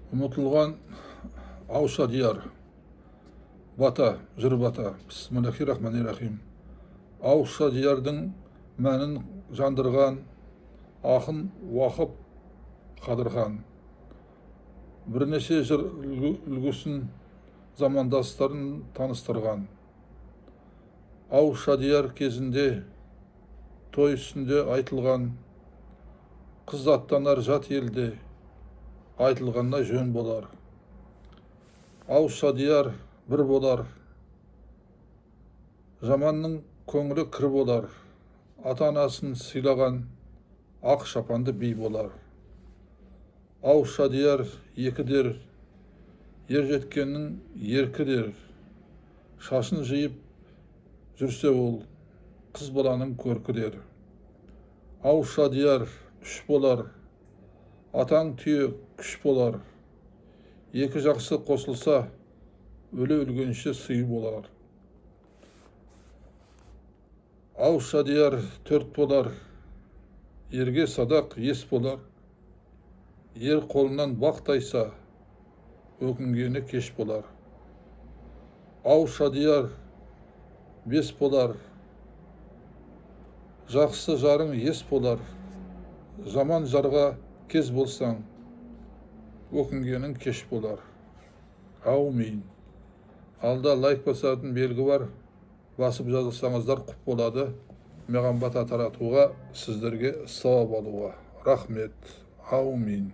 Ұмытылған ауса дияр, бата, жыр бата. Бисмиллахиррахманиррахим. Ауса диярдың мәнін жандырған ақын Уақып Қадырхан. Бірнеше жыр үлгісін замандастарын таныстырған. Ауса дияр кезінде той үстінде айтылған, қыз аттанар жат елде айтылғанна жөн болар. Ауса дияр бір болар, жаманның көңілі кір болар. Ата-анасын сыйлаған ақ шапанды би болар. Ауса дияр екі дер, ер жеткеннің еркі дер. Шашын жиып жүрсе ол, қыз баланың көркі дер. Ауса дияр үш болар, атаң түйе күш болар. Екі жақсы қосылса, өле өлгенше сый болар. Ауса дияр төрт болар, ерге садақ ес болар. Ер қолынан бақ тайса, өкінгені кеш болар. Ауса дияр бес болар, жақсы жарың ес болар. Жаман жарға кез болсаң, өкінгенің кеш болар. Аумин. Алда лайк басатын белгі бар, басып жазылсаңыздар құп болады. Маған бата таратуға, сіздерге сауап алуға. Рахмет. Аумин.